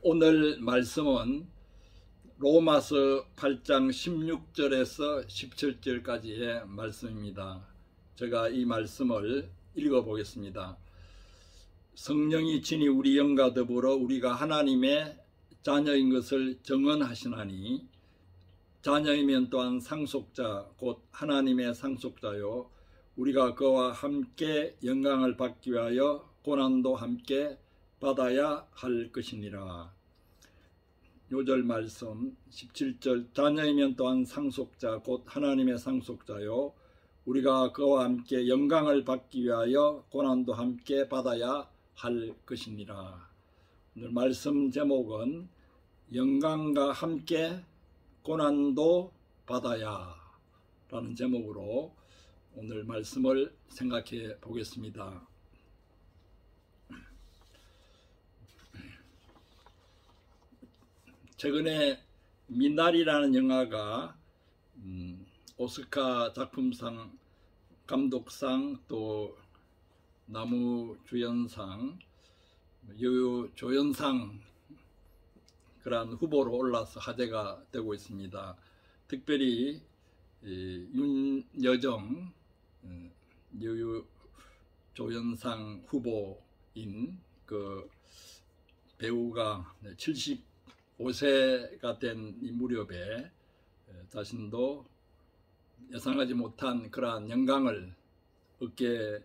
오늘 말씀은 로마서 8장 16절에서 17절까지의 말씀입니다. 제가 이 말씀을 읽어보겠습니다. 성령이 친히 우리 영과 더불어 우리가 하나님의 자녀인 것을 증언하시나니 자녀이면 또한 상속자 곧 하나님의 상속자요 우리가 그와 함께 영광을 받기 위하여 고난도 함께 받아야 할 것이니라. 요절 말씀 17절 자녀이면 또한 상속자 곧 하나님의 상속자요 우리가 그와 함께 영광을 받기 위하여 고난도 함께 받아야 할 것이니라. 오늘 말씀 제목은 영광과 함께 고난도 받아야 라는 제목으로 오늘 말씀을 생각해 보겠습니다. 최근에 미나리라는 영화가 오스카 작품상, 감독상, 또 나무주연상, 여우조연상 그러한 후보로 올라서 화제가 되고 있습니다. 특별히 윤여정 여우조연상 후보인 그 배우가 75세가 된 이 무렵에 자신도 예상하지 못한 그러한 영광을 얻게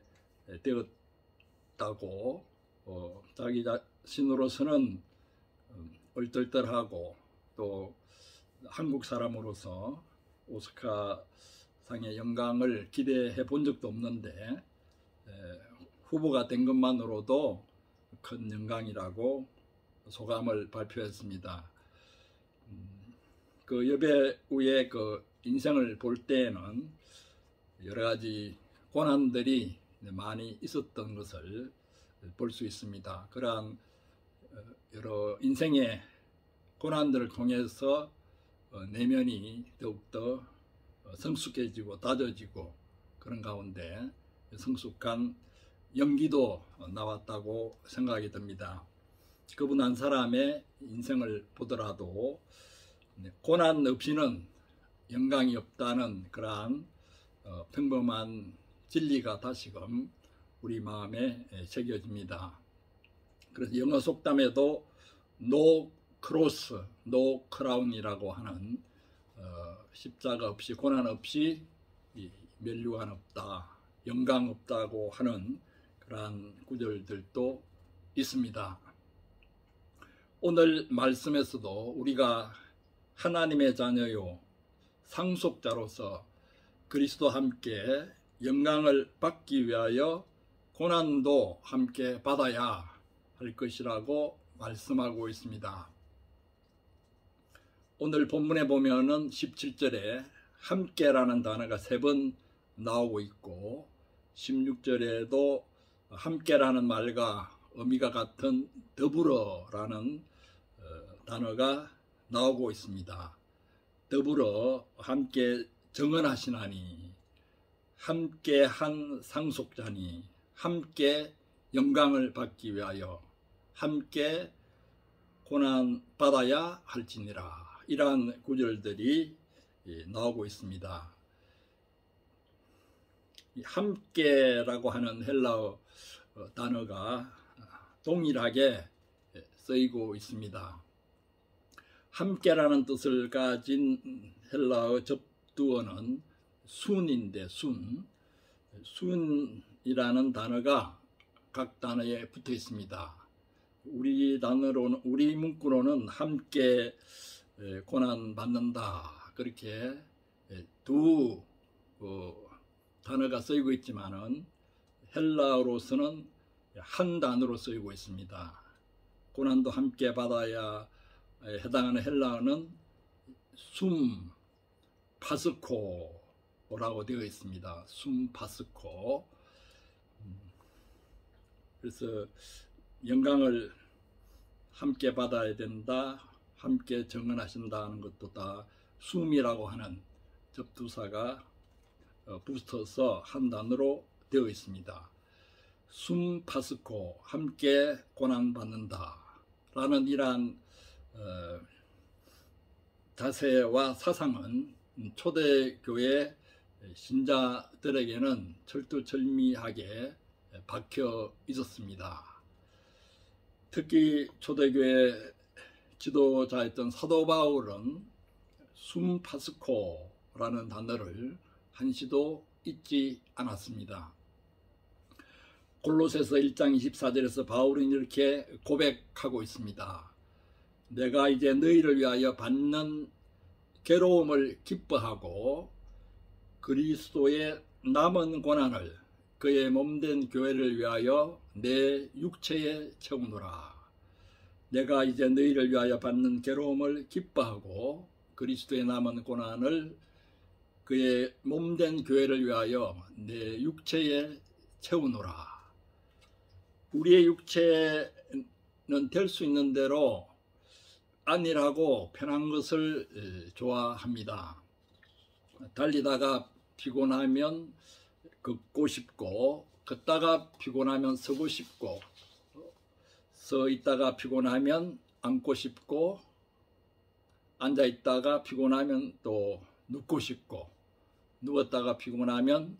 되었다고 자기 자신으로서는 얼떨떨하고 또 한국 사람으로서 오스카상의 영광을 기대해 본 적도 없는데 후보가 된 것만으로도 큰 영광이라고 소감을 발표했습니다. 그 여배우의 그 인생을 볼 때에는 여러 가지 고난들이 많이 있었던 것을 볼 수 있습니다. 그러한 여러 인생의 고난들을 통해서 내면이 더욱더 성숙해지고 다져지고 그런 가운데 성숙한 연기도 나왔다고 생각이 듭니다. 그분 한 사람의 인생을 보더라도 고난 없이는 영광이 없다는 그러한 평범한 진리가 다시금 우리 마음에 새겨집니다. 그래서 영어 속담에도 No cross, no crown이라고 하는 십자가 없이 고난 없이 면류관 없다, 영광 없다고 하는 그러한 구절들도 있습니다. 오늘 말씀에서도 우리가 하나님의 자녀요 상속자로서 그리스도와 함께 영광을 받기 위하여 고난도 함께 받아야 할 것이라고 말씀하고 있습니다. 오늘 본문에 보면은 17절에 함께라는 단어가 3번 나오고 있고 16절에도 함께라는 말과 의미가 같은 더불어라는 단어가 나오고 있습니다. 더불어 함께 정언하시나니 함께 한 상속자니 함께 영광을 받기 위하여 함께 고난 받아야 할지니라. 이러한 구절들이 나오고 있습니다. 함께라고 하는 헬라어 단어가 동일하게 쓰이고 있습니다. 함께라는 뜻을 가진 헬라어 접두어는 순인데 순이라는 단어가 각 단어에 붙어 있습니다. 우리 문구로는 함께 고난 받는다 그렇게 두 단어가 쓰이고 있지만은 헬라어로서는 한 단어로 쓰이고 있습니다. 고난도 함께 받아야 해당하는 헬라어는 파스코라고 되어 있습니다. 파스코. 그래서 영광을 함께 받아야 된다, 함께 정언하신다는 것도 다 숨이라고 하는 접두사가 붙어서 한 단어로 되어 있습니다. 파스코 함께 고난받는다 라는 이러한 자세와 사상은 초대교회 신자들에게는 철두철미하게 박혀 있었습니다. 특히 초대교회 지도자였던 사도 바울은 숨파스코라는 단어를 한시도 잊지 않았습니다. 골로새서 1장 24절에서 바울은 이렇게 고백하고 있습니다. 내가 이제 너희를 위하여 받는 괴로움을 기뻐하고 그리스도의 남은 고난을 그의 몸된 교회를 위하여 내 육체에 채우노라. 내가 이제 너희를 위하여 받는 괴로움을 기뻐하고 그리스도의 남은 고난을 그의 몸된 교회를 위하여 내 육체에 채우노라. 우리의 육체는 될 수 있는 대로 안일하고 편한 것을 좋아합니다. 달리다가 피곤하면 걷고 싶고, 걷다가 피곤하면 서고 싶고, 서 있다가 피곤하면 앉고 싶고, 앉아 있다가 피곤하면 또 눕고 싶고, 누웠다가 피곤하면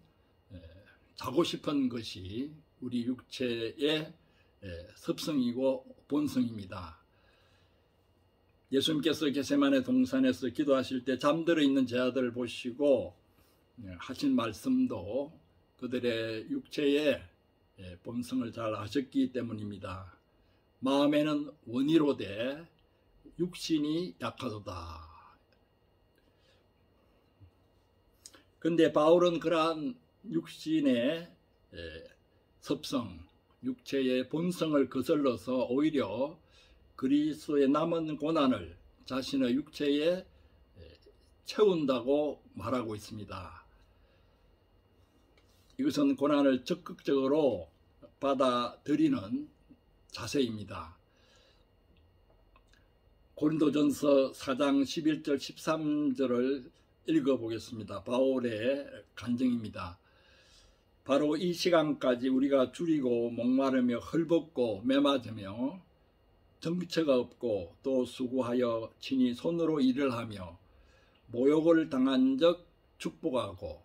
자고 싶은 것이 우리 육체의 습성이고 본성입니다. 예수님께서 겟세마네 동산에서 기도하실 때 잠들어 있는 제자들을 보시고 하신 말씀도 그들의 육체의 본성을 잘 아셨기 때문입니다. 마음에는 원이로되 육신이 약하도다. 근데 바울은 그러한 육신의 습성, 육체의 본성을 거슬러서 오히려 그리스도의 남은 고난을 자신의 육체에 채운다고 말하고 있습니다. 이것은 고난을 적극적으로 받아들이는 자세입니다. 고린도전서 4장 11절 13절을 읽어보겠습니다. 바울의 간증입니다. 바로 이 시간까지 우리가 줄이고 목마르며 헐벗고 매맞으며 정처가 없고 또 수고하여 친히 손으로 일을 하며 모욕을 당한 적 축복하고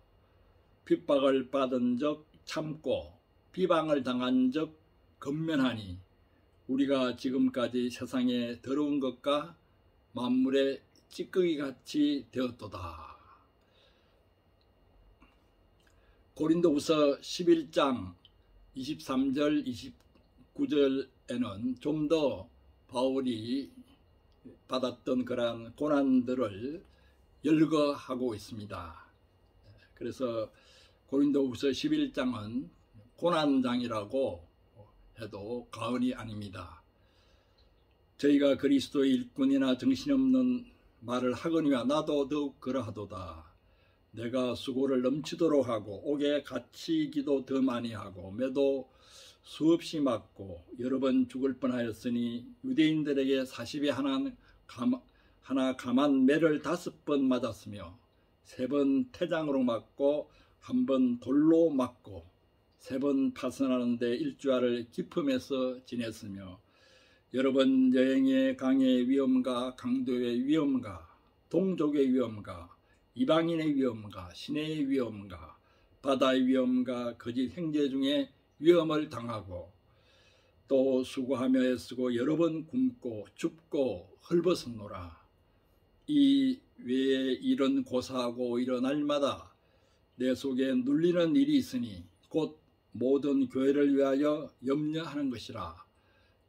핍박을 받은 적 참고 비방을 당한 적 건면하니 우리가 지금까지 세상에 더러운 것과 만물의 찌꺼기 같이 되었도다. 고린도후서 11장 23절 29절에는 좀 더 바울이 받았던 그러한 고난들을 열거하고 있습니다. 그래서 고린도후서 11장은 고난장이라고 해도 과언이 아닙니다. 저희가 그리스도의 일꾼이나 정신없는 말을 하거니와 나도 더욱 그러하도다. 내가 수고를 넘치도록 하고 옥에 갇히기도 더 많이 하고 매도 수없이 맞고 여러 번 죽을 뻔하였으니 유대인들에게 40에 하나 감한 매를 5번 맞았으며 3번 태장으로 맞고 1번 돌로 맞고 3번 파선하는데 일주일을 기품에서 지냈으며 여러 번 여행의 강의 위험과 강도의 위험과 동족의 위험과 이방인의 위험과 시내의 위험과 바다의 위험과 거짓 행제 중에 위험을 당하고 또 수고하며 애쓰고 여러 번 굶고 춥고 헐벗었노라. 이 외에 이런 고사하고 이런 날마다 내 속에 눌리는 일이 있으니 곧 모든 교회를 위하여 염려하는 것이라.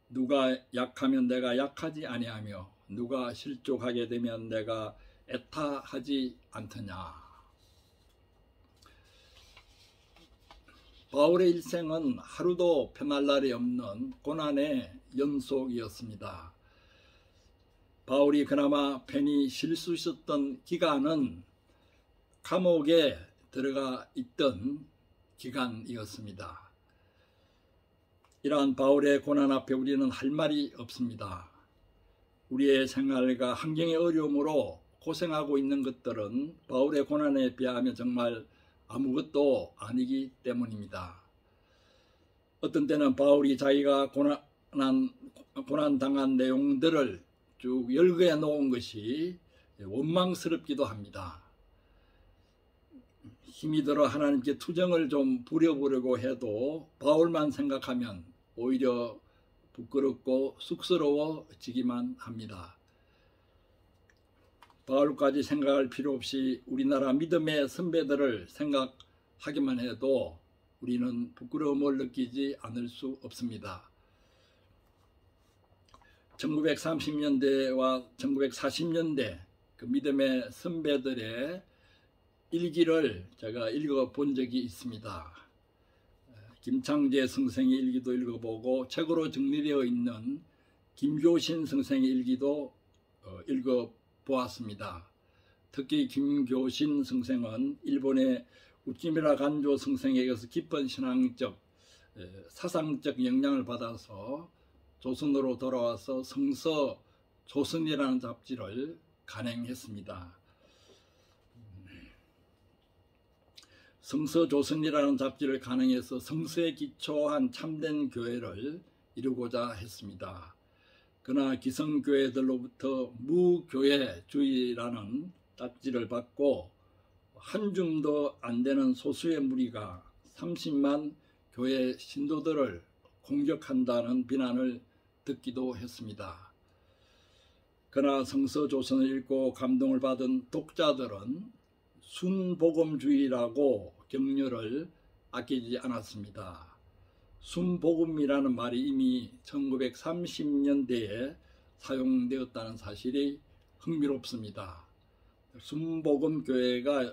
누가 약하면 내가 약하지 아니하며 누가 실족하게 되면 내가 애타하지 않더냐. 바울의 일생은 하루도 편할 날이 없는 고난의 연속이었습니다. 바울이 그나마 편히 쉴 수 있었던 기간은 감옥에 들어가 있던 기간이었습니다. 이러한 바울의 고난 앞에 우리는 할 말이 없습니다. 우리의 생활과 환경의 어려움으로 고생하고 있는 것들은 바울의 고난에 비하면 정말 아무것도 아니기 때문입니다. 어떤 때는 바울이 자기가 고난을 고난당한 내용들을 쭉 열거해 놓은 것이 원망스럽기도 합니다. 힘이 들어 하나님께 투정을 좀 부려보려고 해도 바울만 생각하면 오히려 부끄럽고 쑥스러워지기만 합니다. 바울까지 생각할 필요 없이 우리나라 믿음의 선배들을 생각하기만 해도 우리는 부끄러움을 느끼지 않을 수 없습니다. 1930년대와 1940년대 그 믿음의 선배들의 일기를 제가 읽어본 적이 있습니다. 김창재 선생의 일기도 읽어보고 책으로 정리되어 있는 김교신 선생의 일기도 읽어보았습니다. 특히 김교신 선생은 일본의 우찌미라 간조 선생에게서 깊은 신앙적, 사상적 영향을 받아서 조선으로 돌아와서 성서 조선이라는 잡지를 간행했습니다. 성서 조선이라는 잡지를 간행해서 성서에 기초한 참된 교회를 이루고자 했습니다. 그러나 기성교회들로부터 무교회주의라는 잡지를 받고 한 줌도 안 되는 소수의 무리가 30만 교회 신도들을 공격한다는 비난을 듣기도 했습니다. 그러나 성서조선을 읽고 감동을 받은 독자들은 순복음주의라고 격려를 아끼지 않았습니다. 순복음이라는 말이 이미 1930년대에 사용되었다는 사실이 흥미롭습니다. 순복음 교회가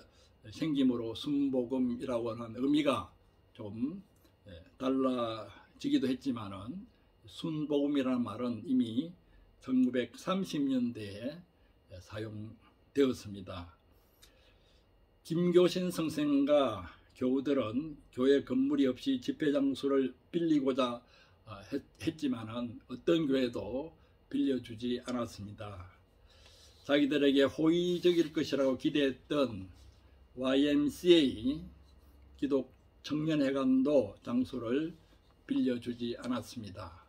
생김으로 순복음이라고 하는 의미가 좀 달라지기도 했지만은 순복음이라는 말은 이미 1930년대에 사용되었습니다. 김교신 선생과 교우들은 교회 건물이 없이 집회 장소를 빌리고자 했지만은 어떤 교회도 빌려주지 않았습니다. 자기들에게 호의적일 것이라고 기대했던 YMCA 기독 청년회관도 장소를 빌려주지 않았습니다.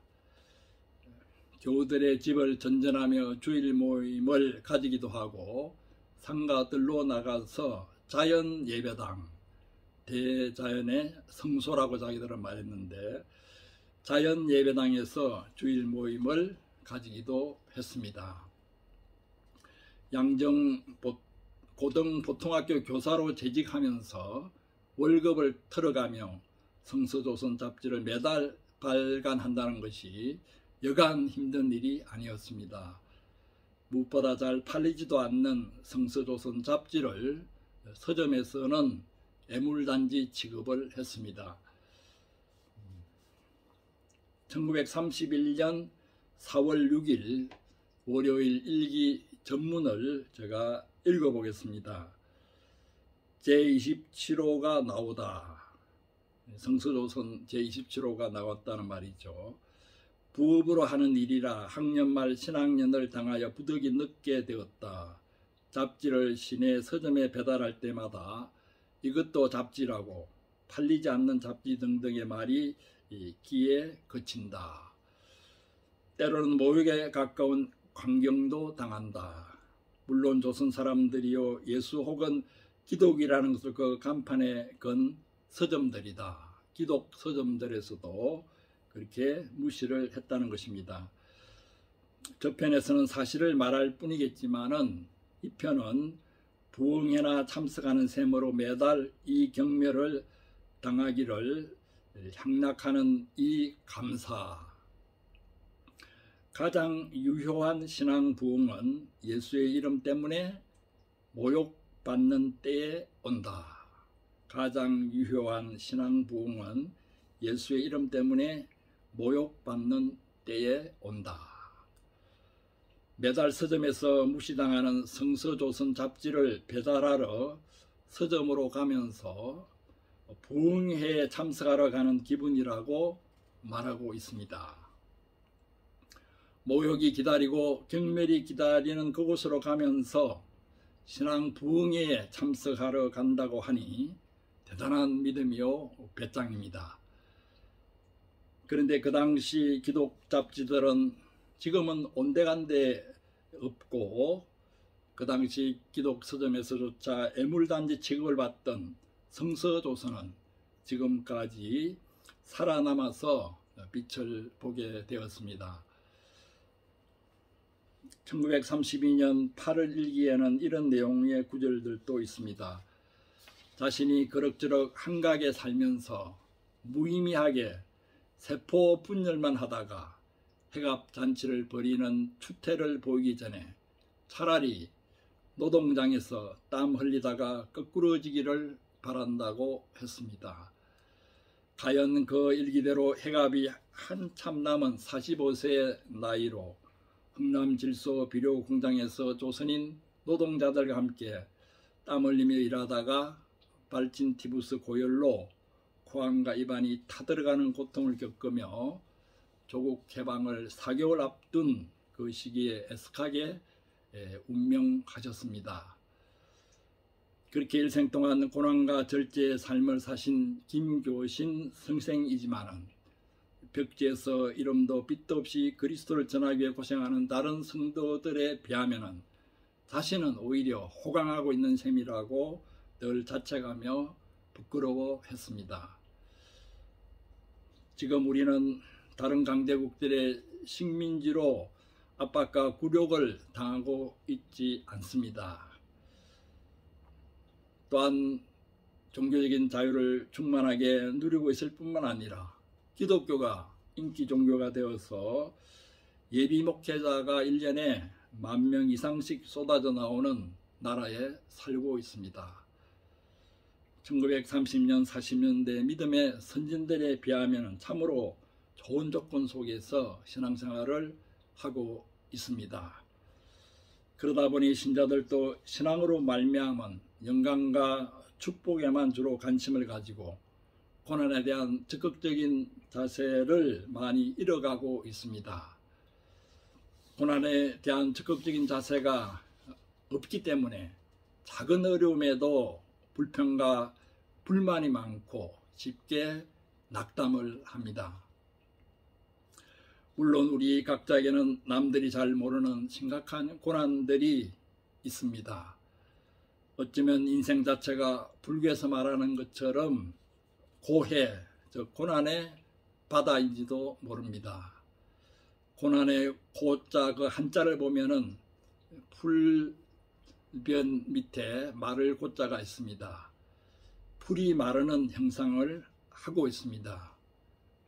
교우들의 집을 전전하며 주일 모임을 가지기도 하고 상가들로 나가서 자연 예배당, 대자연의 성소라고 자기들은 말했는데 자연 예배당에서 주일 모임을 가지기도 했습니다. 양정 고등보통학교 교사로 재직하면서 월급을 털어가며 성서조선 잡지를 매달 발간한다는 것이 여간 힘든 일이 아니었습니다. 무엇보다 잘 팔리지도 않는 성서조선 잡지를 서점에서는 애물단지 취급을 했습니다. 1931년 4월 6일 월요일 일기 전문을 제가 읽어보겠습니다. 제27호가 나오다. 성서조선 제27호가 나왔다는 말이죠. 부업으로 하는 일이라 학년말 신학년을 당하여 부득이 늦게 되었다. 잡지를 시내 서점에 배달할 때마다 이것도 잡지라고 팔리지 않는 잡지 등등의 말이 귀에 거친다. 때로는 모욕에 가까운 광경도 당한다. 물론 조선 사람들이요 예수 혹은 기독이라는 것을 그 간판에 건 서점들이다. 기독 서점들에서도 그렇게 무시를 했다는 것입니다. 저편에서는 사실을 말할 뿐이겠지만은 이 편은 부흥회나 참석하는 셈으로 매달 이 경멸을 당하기를 향락하는 이 감사. 가장 유효한 신앙 부흥은 예수의 이름 때문에 모욕받는 때에 온다. 가장 유효한 신앙 부흥은 예수의 이름 때문에 모욕받는 때에 온다. 매달 서점에서 무시당하는 성서조선 잡지를 배달하러 서점으로 가면서 부흥회에 참석하러 가는 기분이라고 말하고 있습니다. 모욕이 기다리고 경멸이 기다리는 그곳으로 가면서 신앙 부흥회에 참석하러 간다고 하니 대단한 믿음이요 배짱입니다. 그런데 그 당시 기독 잡지들은 지금은 온데간데 없고 그 당시 기독 서점에서조차 애물단지 취급을 받던 성서조서는 지금까지 살아남아서 빛을 보게 되었습니다. 1932년 8월 일기에는 이런 내용의 구절들도 있습니다. 자신이 그럭저럭 한가하게 살면서 무의미하게 세포 분열만 하다가 회갑잔치를 벌이는 추태를 보이기 전에 차라리 노동장에서 땀 흘리다가 거꾸러지기를 바란다고 했습니다. 가연 그 일기대로 회갑이 한참 남은 45세의 나이로 흥남질소 비료공장에서 조선인 노동자들과 함께 땀 흘리며 일하다가 발진 티부스 고열로 코안과 입안이 타들어가는 고통을 겪으며 조국 해방을 4개월 앞둔 그 시기에 애석하게 운명하셨습니다. 그렇게 일생 동안 고난과 절제의 삶을 사신 김교신 선생이지만은 벽지에서 이름도 빛도 없이 그리스도를 전하기 위해 고생하는 다른 성도들에 비하면은 자신은 오히려 호강하고 있는 셈이라고 늘 자책하며 부끄러워했습니다. 지금 우리는 다른 강대국들의 식민지로 압박과 굴욕을 당하고 있지 않습니다. 또한 종교적인 자유를 충만하게 누리고 있을 뿐만 아니라 기독교가 인기 종교가 되어서 예비 목회자가 1년에 10,000명 이상씩 쏟아져 나오는 나라에 살고 있습니다. 1930년 40년대 믿음의 선진들에 비하면 참으로 좋은 조건 속에서 신앙생활을 하고 있습니다. 그러다 보니 신자들도 신앙으로 말미암은 영광과 축복에만 주로 관심을 가지고 고난에 대한 적극적인 자세를 많이 잃어가고 있습니다. 고난에 대한 적극적인 자세가 없기 때문에 작은 어려움에도 불평과 불만이 많고 쉽게 낙담을 합니다. 물론 우리 각자에게는 남들이 잘 모르는 심각한 고난들이 있습니다. 어쩌면 인생 자체가 불교에서 말하는 것처럼 고해, 즉 고난의 바다인지도 모릅니다. 고난의 고자 그 한자를 보면은 풀변 밑에 마를 고자가 있습니다. 풀이 마르는 형상을 하고 있습니다.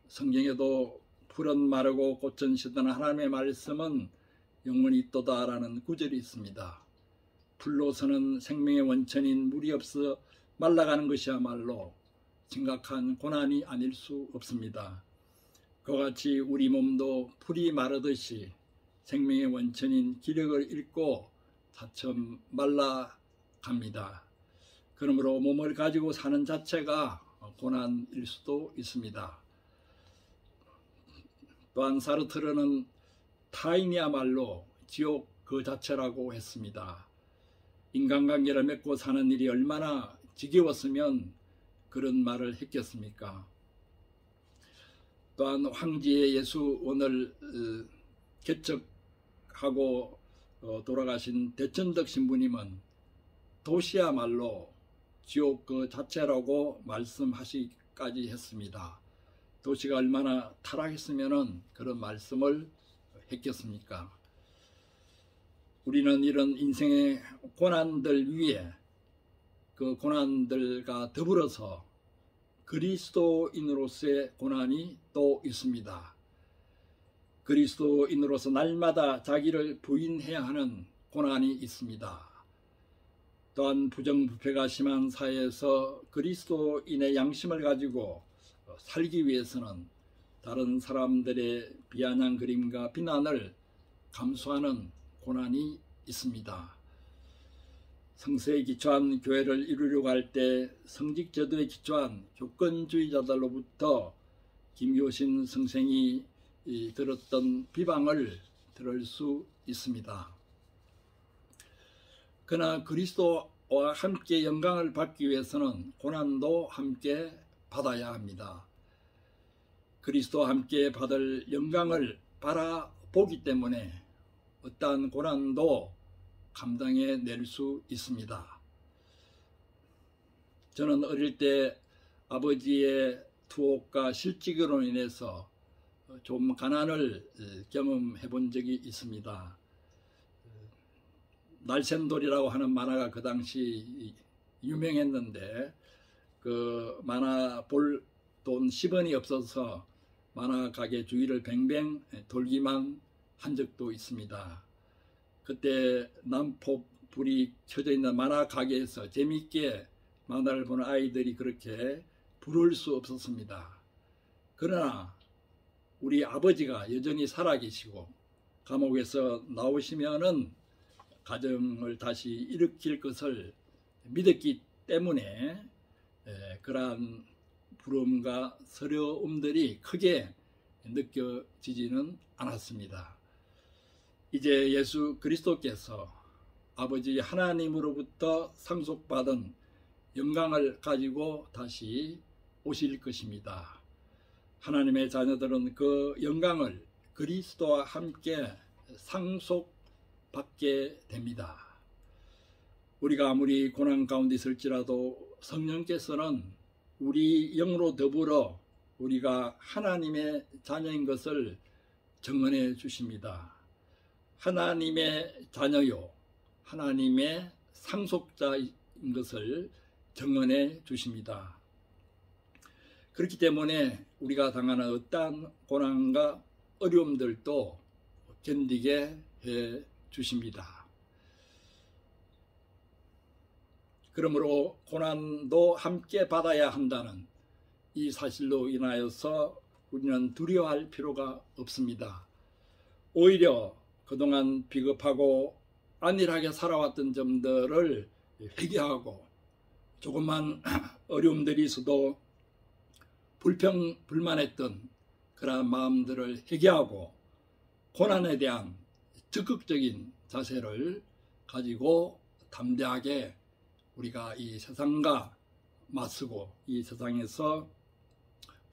성경에도 풀은 마르고 꽃은 시드는 하나님의 말씀은 영원히 있도다라는 구절이 있습니다. 풀로서는 생명의 원천인 물이 없어 말라가는 것이야말로 심각한 고난이 아닐 수 없습니다. 그와 같이 우리 몸도 풀이 마르듯이 생명의 원천인 기력을 잃고 차츰 말라갑니다. 그러므로 몸을 가지고 사는 자체가 고난일 수도 있습니다. 또한 사르트르는 타인이야말로 지옥 그 자체라고 했습니다. 인간관계를 맺고 사는 일이 얼마나 지겨웠으면 그런 말을 했겠습니까? 또한 황지의 예수원을 개척하고 돌아가신 대천덕 신부님은 도시야말로 지옥 그 자체라고 말씀하시기까지 했습니다. 도시가 얼마나 타락했으면 그런 말씀을 했겠습니까? 우리는 이런 인생의 고난들 위에 그 고난들과 더불어서 그리스도인으로서의 고난이 또 있습니다. 그리스도인으로서 날마다 자기를 부인해야 하는 고난이 있습니다. 또한 부정부패가 심한 사회에서 그리스도인의 양심을 가지고 살기 위해서는 다른 사람들의 비아냥거림과 비난을 감수하는 고난이 있습니다. 성서에 기초한 교회를 이루려고 할 때 성직제도에 기초한 교권주의자들로부터 김교신 선생이 들었던 비방을 들을 수 있습니다. 그러나 그리스도와 함께 영광을 받기 위해서는 고난도 함께 받아야 합니다. 그리스도와 함께 받을 영광을 바라보기 때문에 어떠한 고난도 감당해 낼 수 있습니다. 저는 어릴 때 아버지의 투옥과 실직으로 인해서 좀 가난을 경험해 본 적이 있습니다. 날쌘돌이라고 하는 만화가 그 당시 유명했는데 그 만화 볼 돈 10원이 없어서 만화 가게 주위를 뱅뱅 돌기만 한 적도 있습니다. 그때 난폭 불이 켜져 있는 만화 가게에서 재미있게 만화를 보는 아이들이 그렇게 부러울 수 없었습니다. 그러나 우리 아버지가 여전히 살아계시고 감옥에서 나오시면은 가정을 다시 일으킬 것을 믿었기 때문에 그러한 부러움과 서러움들이 크게 느껴지지는 않았습니다. 이제 예수 그리스도께서 아버지 하나님으로부터 상속받은 영광을 가지고 다시 오실 것입니다. 하나님의 자녀들은 그 영광을 그리스도와 함께 상속받게 됩니다. 우리가 아무리 고난 가운데 있을지라도 성령께서는 우리 영으로 더불어 우리가 하나님의 자녀인 것을 증언해 주십니다. 하나님의 자녀요, 하나님의 상속자인 것을 증언해 주십니다. 그렇기 때문에 우리가 당하는 어떠한 고난과 어려움들도 견디게 해 주십니다. 그러므로 고난도 함께 받아야 한다는 이 사실로 인하여서 우리는 두려워할 필요가 없습니다. 오히려 그동안 비겁하고 안일하게 살아왔던 점들을 회개하고 조금만 어려움들이 있어도 불만했던 그러한 마음들을 회개하고 고난에 대한 적극적인 자세를 가지고 담대하게 우리가 이 세상과 맞서고 이 세상에서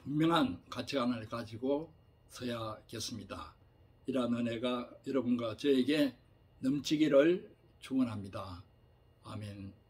분명한 가치관을 가지고 서야겠습니다. 이러한 은혜가 여러분과 저에게 넘치기를 축원합니다. 아멘.